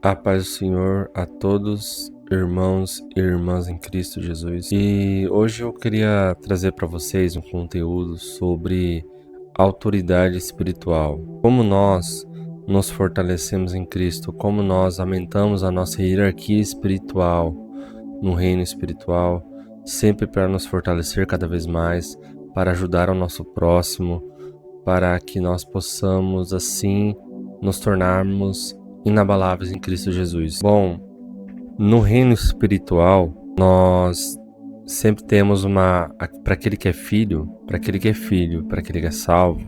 A paz do Senhor a todos, irmãos e irmãs em Cristo Jesus. E hoje eu queria trazer para vocês um conteúdo sobre autoridade espiritual. Como nós nos fortalecemos em Cristo, como nós aumentamos a nossa hierarquia espiritual no reino espiritual, sempre para nos fortalecer cada vez mais, para ajudar o nosso próximo, para que nós possamos assim nos tornarmos inabaláveis em Cristo Jesus. Bom, no reino espiritual, nós sempre temos para aquele que é filho, para aquele que é salvo,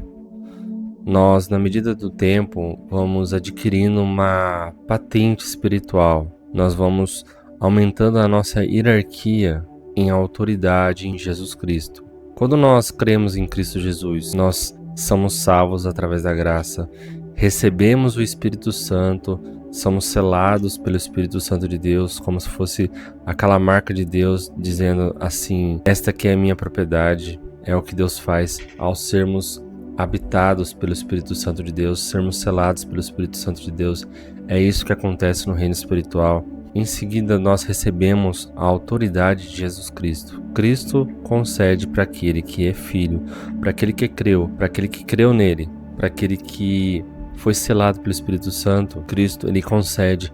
nós, na medida do tempo, vamos adquirindo uma patente espiritual. Nós vamos aumentando a nossa hierarquia em autoridade em Jesus Cristo. Quando nós cremos em Cristo Jesus, nós somos salvos através da graça, recebemos o Espírito Santo, somos selados pelo Espírito Santo de Deus, como se fosse aquela marca de Deus dizendo assim: esta aqui é a minha propriedade. É o que Deus faz ao sermos habitados pelo Espírito Santo de Deus, sermos selados pelo Espírito Santo de Deus. É isso que acontece no reino espiritual. Em seguida, nós recebemos a autoridade de Jesus Cristo. Cristo concede para aquele que é filho, para aquele que creu, para aquele que creu nele, para aquele que foi selado pelo Espírito Santo. Cristo, ele concede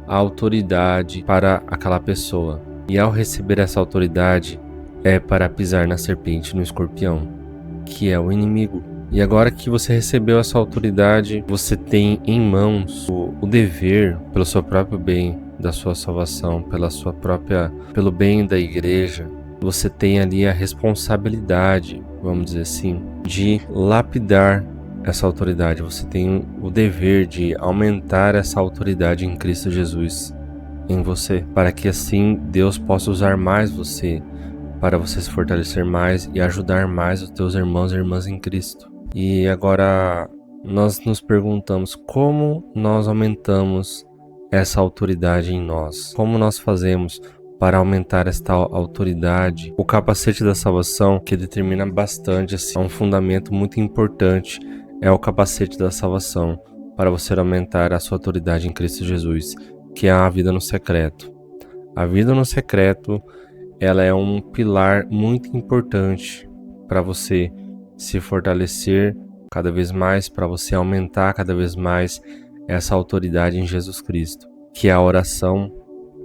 a autoridade para aquela pessoa. E ao receber essa autoridade, é para pisar na serpente e no escorpião, que é o inimigo. E agora que você recebeu essa autoridade, você tem em mãos o dever, pelo seu próprio bem, da sua salvação, pelo bem da igreja. Você tem ali a responsabilidade, vamos dizer assim, de lapidar essa autoridade. Você tem o dever de aumentar essa autoridade em Cristo Jesus em você, para que assim Deus possa usar mais você, para você se fortalecer mais e ajudar mais os teus irmãos e irmãs em Cristo. E agora nós nos perguntamos como nós aumentamos essa autoridade em nós. Como nós fazemos para aumentar esta autoridade? O capacete da salvação, que determina bastante, assim, é um fundamento muito importante, é o capacete da salvação, para você aumentar a sua autoridade em Cristo Jesus, que é a vida no secreto. A vida no secreto, ela é um pilar muito importante para você se fortalecer cada vez mais, para você aumentar cada vez mais essa autoridade em Jesus Cristo, que é a oração,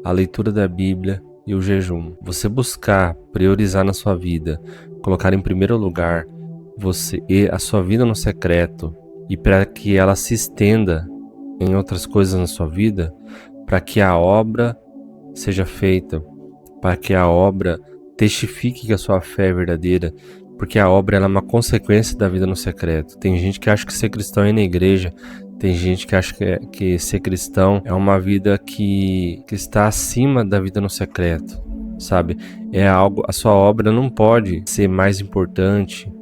a leitura da Bíblia e o jejum. Você buscar priorizar na sua vida, colocar em primeiro lugar você e a sua vida no secreto, e para que ela se estenda em outras coisas na sua vida, para que a obra seja feita, para que a obra testifique que a sua fé é verdadeira, porque a obra ela é uma consequência da vida no secreto. Tem gente que acha que ser cristão é ir na igreja, tem gente que acha que ser cristão é uma vida que está acima da vida no secreto, sabe? É algo, a sua obra não pode ser mais importante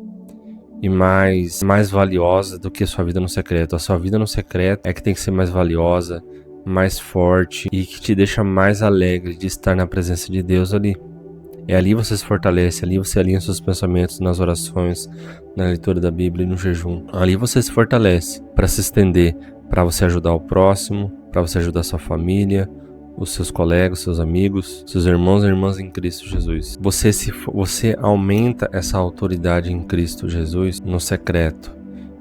e mais valiosa do que a sua vida no secreto. A sua vida no secreto é que tem que ser mais valiosa, mais forte e que te deixa mais alegre de estar na presença de Deus ali. É ali você se fortalece, ali você alinha seus pensamentos nas orações, na leitura da Bíblia e no jejum. Ali você se fortalece para se estender, para você ajudar o próximo, para você ajudar a sua família, os seus colegas, seus amigos, seus irmãos e irmãs em Cristo Jesus. Você aumenta essa autoridade em Cristo Jesus no secreto.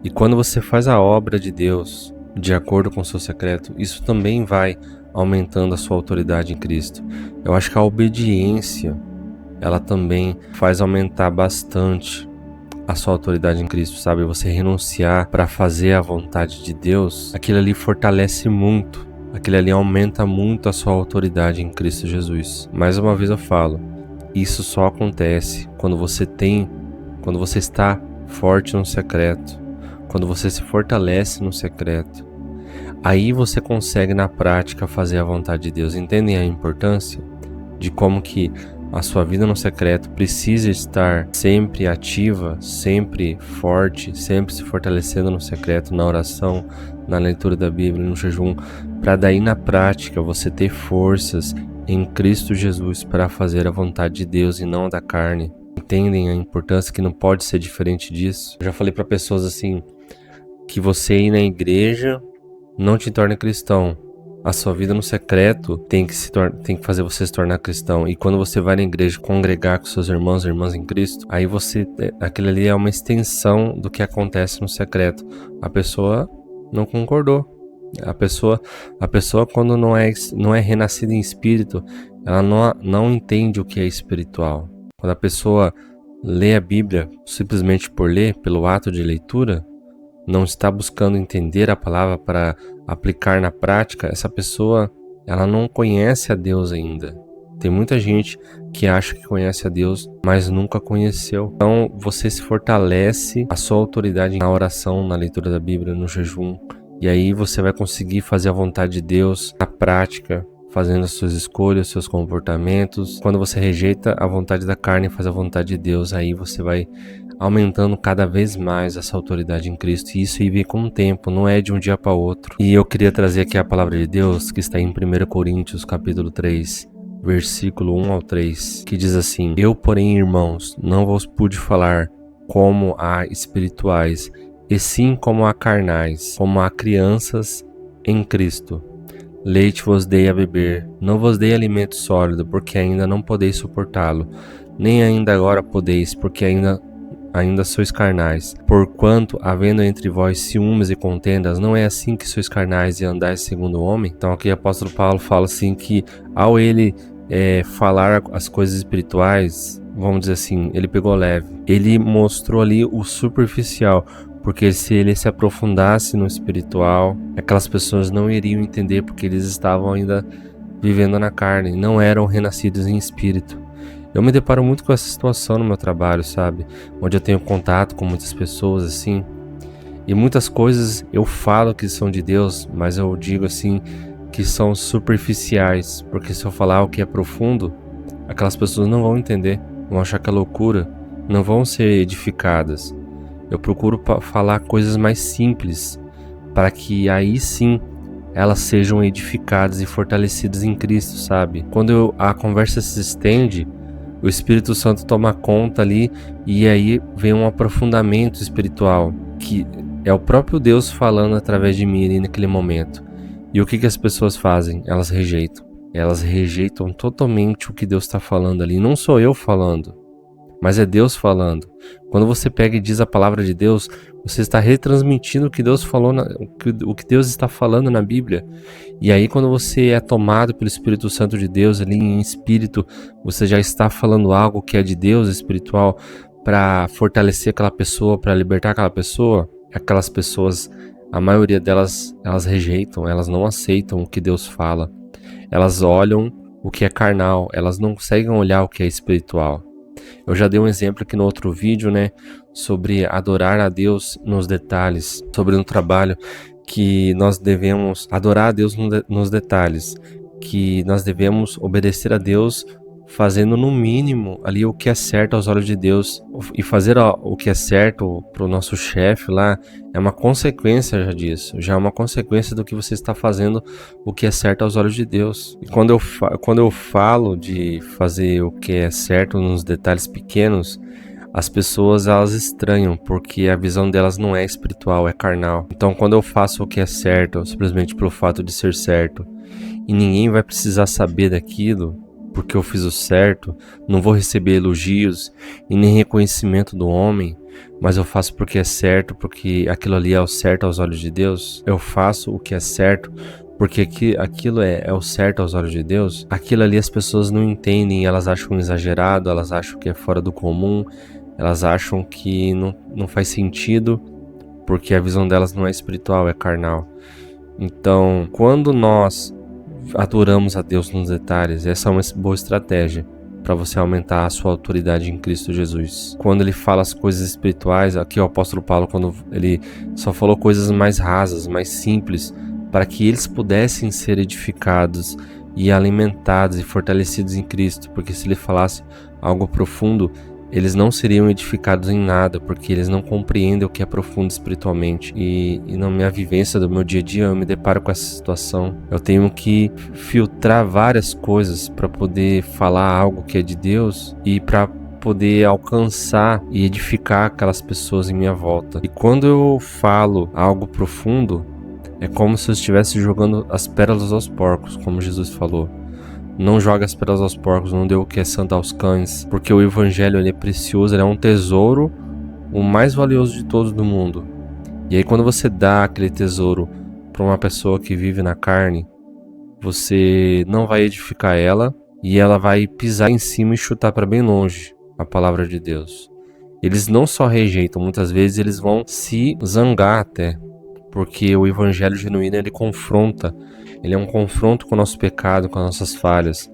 E quando você faz a obra de Deus de acordo com o seu secreto, isso também vai aumentando a sua autoridade em Cristo. Eu acho que a obediência, ela também faz aumentar bastante a sua autoridade em Cristo, sabe? Você renunciar para fazer a vontade de Deus, aquilo ali fortalece muito, aquilo ali aumenta muito a sua autoridade em Cristo Jesus. Mais uma vez eu falo, isso só acontece quando você está forte no secreto, quando você se fortalece no secreto. Aí você consegue na prática fazer a vontade de Deus. Entendem a importância de como que a sua vida no secreto precisa estar sempre ativa, sempre forte, sempre se fortalecendo no secreto, na oração, na leitura da Bíblia, no jejum, para daí na prática você ter forças em Cristo Jesus para fazer a vontade de Deus e não a da carne. Entendem a importância que não pode ser diferente disso? Eu já falei para pessoas assim, que você ir na igreja não te torna cristão, A sua vida no secreto tem que fazer você se tornar cristão. E quando você vai na igreja congregar com seus irmãos e irmãs em Cristo, aí aquilo ali é uma extensão do que acontece no secreto. A pessoa não concordou. A pessoa quando não é renascida em espírito, ela não entende o que é espiritual. Quando a pessoa lê a Bíblia simplesmente por ler, pelo ato de leitura, não está buscando entender a palavra para aplicar na prática, essa pessoa ela não conhece a Deus ainda. Tem muita gente que acha que conhece a Deus, mas nunca conheceu. Então você se fortalece a sua autoridade na oração, na leitura da Bíblia, no jejum. E aí você vai conseguir fazer a vontade de Deus na prática, fazendo as suas escolhas, seus comportamentos. Quando você rejeita a vontade da carne e faz a vontade de Deus, aí você vai aumentando cada vez mais essa autoridade em Cristo. E isso aí vem com o tempo, não é de um dia para outro. E eu queria trazer aqui a palavra de Deus, que está em 1 Coríntios, capítulo 3, versículo 1 ao 3, que diz assim: Eu, porém, irmãos, não vos pude falar como a espirituais, e sim como a carnais, como a crianças em Cristo. Leite vos dei a beber, não vos dei alimento sólido, porque ainda não podeis suportá-lo, nem ainda agora podeis, porque ainda sois carnais. Porquanto, havendo entre vós ciúmes e contendas, não é assim que sois carnais e andais segundo o homem? Então aqui o apóstolo Paulo fala assim que ao ele falar as coisas espirituais, vamos dizer assim, ele pegou leve. Ele mostrou ali o superficial, porque se ele se aprofundasse no espiritual, aquelas pessoas não iriam entender, porque eles estavam ainda vivendo na carne, não eram renascidos em espírito. Eu me deparo muito com essa situação no meu trabalho, sabe? Onde eu tenho contato com muitas pessoas, assim. E muitas coisas eu falo que são de Deus, mas eu digo assim que são superficiais. Porque se eu falar o que é profundo, aquelas pessoas não vão entender, vão achar que é loucura, não vão ser edificadas. Eu procuro falar coisas mais simples, para que aí sim elas sejam edificadas e fortalecidas em Cristo, sabe? Quando a conversa se estende, o Espírito Santo toma conta ali e aí vem um aprofundamento espiritual, que é o próprio Deus falando através de mim ali naquele momento. E o que as pessoas fazem? Elas rejeitam. Elas rejeitam totalmente o que Deus está falando ali. Não sou eu falando, mas é Deus falando. Quando você pega e diz a palavra de Deus, você está retransmitindo o que Deus falou, o que Deus está falando na Bíblia. E aí quando você é tomado pelo Espírito Santo de Deus ali em espírito, você já está falando algo que é de Deus espiritual para fortalecer aquela pessoa, para libertar aquela pessoa. Aquelas pessoas, a maioria delas, elas rejeitam, elas não aceitam o que Deus fala. Elas olham o que é carnal, elas não conseguem olhar o que é espiritual. Eu já dei um exemplo aqui no outro vídeo, né, sobre adorar a Deus nos detalhes, sobre um trabalho que nós devemos adorar a Deus nos detalhes, que nós devemos obedecer a Deus fazendo no mínimo ali o que é certo aos olhos de Deus. E fazer o que é certo para o nosso chefe lá é uma consequência já disso, já é uma consequência do que você está fazendo o que é certo aos olhos de Deus. E quando eu falo de fazer o que é certo nos detalhes pequenos, as pessoas elas estranham, porque a visão delas não é espiritual, é carnal. Então quando eu faço o que é certo, simplesmente pelo fato de ser certo, e ninguém vai precisar saber daquilo, porque eu fiz o certo, não vou receber elogios e nem reconhecimento do homem, mas eu faço porque é certo, porque aquilo ali é o certo aos olhos de Deus. Eu faço o que é certo porque aquilo é o certo aos olhos de Deus. Aquilo ali as pessoas não entendem, elas acham exagerado, elas acham que é fora do comum, elas acham que não faz sentido, porque a visão delas não é espiritual, é carnal. Então, quando nós adoramos a Deus nos detalhes, essa é uma boa estratégia para você aumentar a sua autoridade em Cristo Jesus. Quando ele fala as coisas espirituais, aqui o apóstolo Paulo, quando ele só falou coisas mais rasas, mais simples, para que eles pudessem ser edificados e alimentados e fortalecidos em Cristo, porque se ele falasse algo profundo, eles não seriam edificados em nada, porque eles não compreendem o que é profundo espiritualmente. E na minha vivência do meu dia a dia, eu me deparo com essa situação. Eu tenho que filtrar várias coisas para poder falar algo que é de Deus e para poder alcançar e edificar aquelas pessoas em minha volta. E quando eu falo algo profundo, É como se eu estivesse jogando as pérolas aos porcos, como Jesus falou. Não joga as pérolas aos porcos, não dê o que é santo aos cães, porque o evangelho ele é precioso, ele é um tesouro, o mais valioso de todos do mundo. E aí quando você dá aquele tesouro para uma pessoa que vive na carne, você não vai edificar ela e ela vai pisar em cima e chutar para bem longe a palavra de Deus. Eles não só rejeitam, muitas vezes eles vão se zangar até, porque o evangelho genuíno ele confronta. Ele é um confronto com o nosso pecado, com as nossas falhas.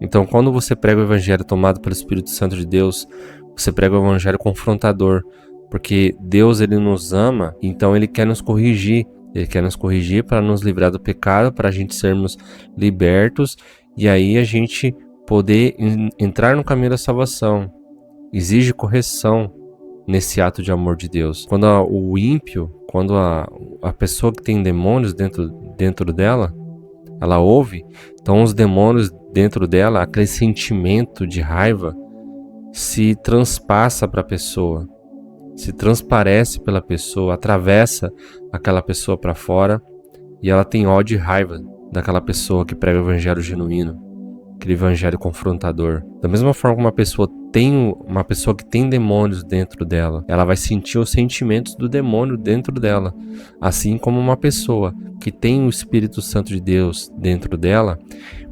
Então, quando você prega o evangelho tomado pelo Espírito Santo de Deus, você prega o evangelho confrontador, porque Deus ele nos ama, então ele quer nos corrigir. Ele quer nos corrigir para nos livrar do pecado, para a gente sermos libertos e aí a gente poder entrar no caminho da salvação. Exige correção nesse ato de amor de Deus. Quando o ímpio, quando a pessoa que tem demônios dentro dela, ela ouve, então os demônios dentro dela, aquele sentimento de raiva se transpassa para a pessoa, se transparece pela pessoa, atravessa aquela pessoa para fora e ela tem ódio e raiva daquela pessoa que prega o evangelho genuíno, aquele evangelho confrontador. Da mesma forma que uma pessoa que tem demônios dentro dela, ela vai sentir os sentimentos do demônio dentro dela, assim como uma pessoa que tem o Espírito Santo de Deus dentro dela,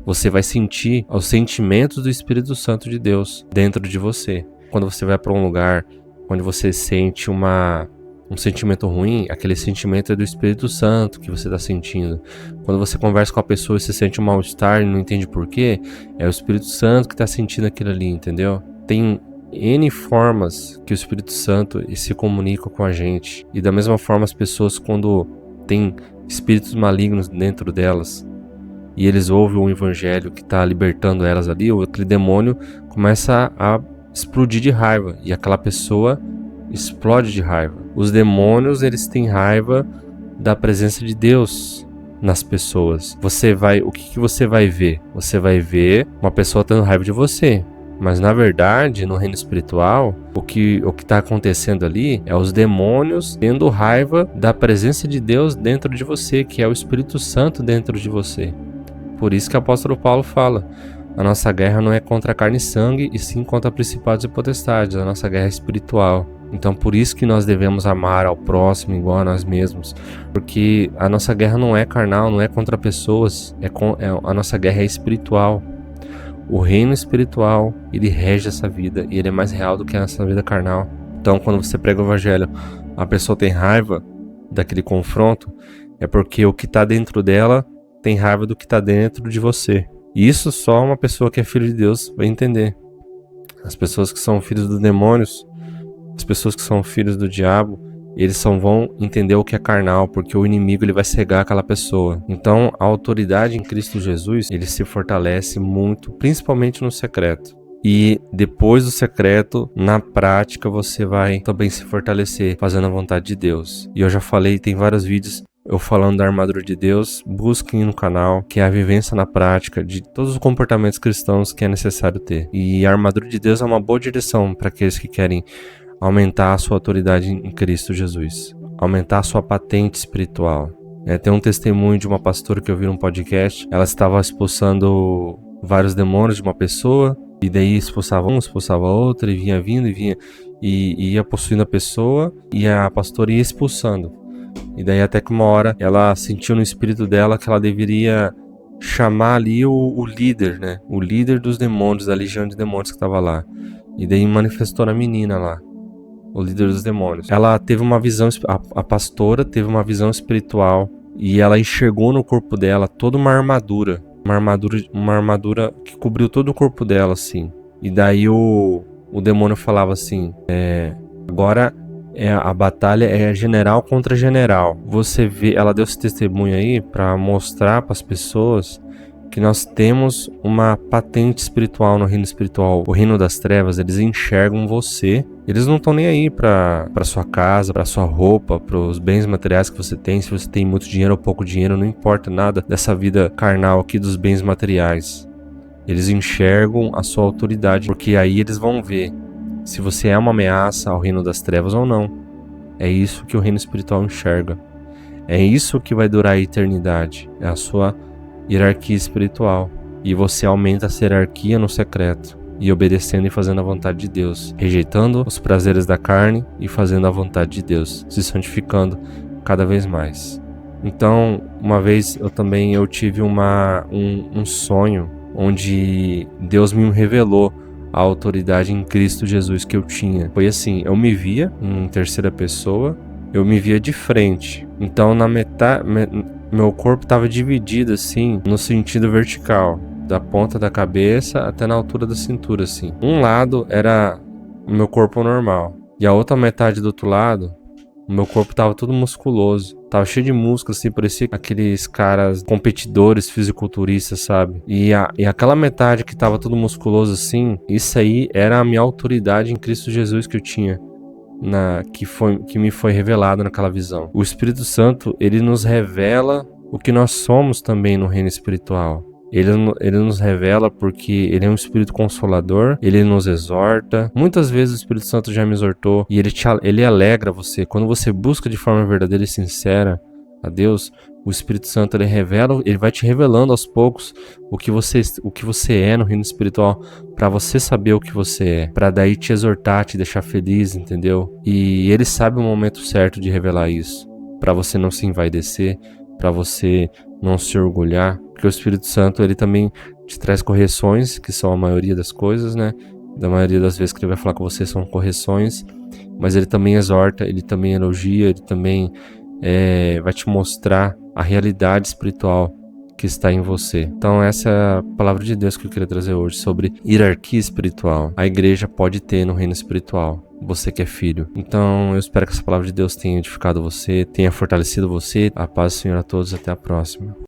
você vai sentir os sentimentos do Espírito Santo de Deus dentro de você. Quando você vai para um lugar onde você sente um sentimento ruim, aquele sentimento é do Espírito Santo que você está sentindo. Quando você conversa com a pessoa e você sente um mal-estar e não entende por quê, é o Espírito Santo que está sentindo aquilo ali, entendeu? Tem N formas que o Espírito Santo se comunica com a gente. E da mesma forma as pessoas quando têm espíritos malignos dentro delas e eles ouvem um evangelho que está libertando elas ali, aquele demônio começa a explodir de raiva e aquela pessoa explode de raiva. Os demônios, eles têm raiva da presença de Deus nas pessoas. O que você vai ver? Você vai ver uma pessoa tendo raiva de você. Mas na verdade, no reino espiritual, o que está acontecendo ali é os demônios tendo raiva da presença de Deus dentro de você, que é o Espírito Santo dentro de você. Por isso que o apóstolo Paulo fala: a nossa guerra não é contra carne e sangue, e sim contra principados e potestades. A nossa guerra é espiritual. Então por isso que nós devemos amar ao próximo igual a nós mesmos, porque a nossa guerra não é carnal, não é contra pessoas, a nossa guerra é espiritual. O reino espiritual, ele rege essa vida e ele é mais real do que a nossa vida carnal. Então quando você prega o evangelho, a pessoa tem raiva daquele confronto, é porque o que está dentro dela tem raiva do que está dentro de você. E isso só uma pessoa que é filho de Deus vai entender. As pessoas que são filhos dos demônios, as pessoas que são filhos do diabo, eles só vão entender o que é carnal, porque o inimigo ele vai cegar aquela pessoa. Então a autoridade em Cristo Jesus, ele se fortalece muito, principalmente no secreto. E depois do secreto, na prática, você vai também se fortalecer fazendo a vontade de Deus. E eu já falei, tem vários vídeos eu falando da armadura de Deus. Busquem no canal, que é a vivência na prática de todos os comportamentos cristãos que é necessário ter. E a armadura de Deus é uma boa direção para aqueles que querem aumentar a sua autoridade em Cristo Jesus, aumentar a sua patente espiritual. Tem um testemunho de uma pastora que eu vi num podcast. Ela estava expulsando vários demônios de uma pessoa, e daí expulsava um, expulsava outra, e vinha vindo e vinha, e ia possuindo a pessoa, e a pastora ia expulsando. E daí até que uma hora ela sentiu no espírito dela que ela deveria chamar ali o líder, né? O líder dos demônios, da legião de demônios que estava lá. E daí manifestou na menina lá, o líder dos demônios. Ela teve uma visão, a pastora teve uma visão espiritual e ela enxergou no corpo dela toda uma armadura que cobriu todo o corpo dela, assim. E daí o demônio falava assim: agora a batalha é general contra general. Você vê, ela deu esse testemunho aí para mostrar para as pessoas que nós temos uma patente espiritual no reino espiritual. O reino das trevas, eles enxergam você. Eles não estão nem aí para sua casa, para sua roupa, para os bens materiais que você tem. Se você tem muito dinheiro ou pouco dinheiro, não importa nada dessa vida carnal aqui dos bens materiais. Eles enxergam a sua autoridade, porque aí eles vão ver se você é uma ameaça ao reino das trevas ou não. É isso que o reino espiritual enxerga. É isso que vai durar a eternidade, é a sua hierarquia espiritual. E você aumenta essa hierarquia no secreto, e obedecendo e fazendo a vontade de Deus, rejeitando os prazeres da carne e fazendo a vontade de Deus, se santificando cada vez mais. Então, uma vez eu tive um sonho onde Deus me revelou a autoridade em Cristo Jesus que eu tinha. Foi assim, eu me via em terceira pessoa, eu me via de frente. Então, na metade, meu corpo estava dividido assim, no sentido vertical, da ponta da cabeça até na altura da cintura, assim. Um lado era o meu corpo normal, e a outra metade do outro lado, o meu corpo tava todo musculoso. Tava cheio de músculo, assim, parecia aqueles caras competidores, fisiculturistas, sabe? E aquela metade que tava todo musculoso, assim, isso aí era a minha autoridade em Cristo Jesus que eu tinha, que me foi revelado naquela visão. O Espírito Santo, ele nos revela o que nós somos também no reino espiritual. Ele nos revela porque ele é um Espírito Consolador, ele nos exorta. Muitas vezes o Espírito Santo já me exortou e ele alegra você. Quando você busca de forma verdadeira e sincera a Deus, o Espírito Santo ele vai te revelando aos poucos o que você é no reino espiritual, para você saber o que você é, para daí te exortar, te deixar feliz, entendeu? E ele sabe o momento certo de revelar isso, para você não se envaidecer, para você não se orgulhar, porque o Espírito Santo, ele também te traz correções, que são a maioria das coisas, né? Da maioria das vezes que ele vai falar com você são correções, mas ele também exorta, ele também elogia, ele também vai te mostrar a realidade espiritual que está em você. Então essa é a palavra de Deus que eu queria trazer hoje, sobre hierarquia espiritual. A igreja pode ter no reino espiritual, você que é filho. Então eu espero que essa palavra de Deus tenha edificado você, tenha fortalecido você. A paz do Senhor a todos, até a próxima.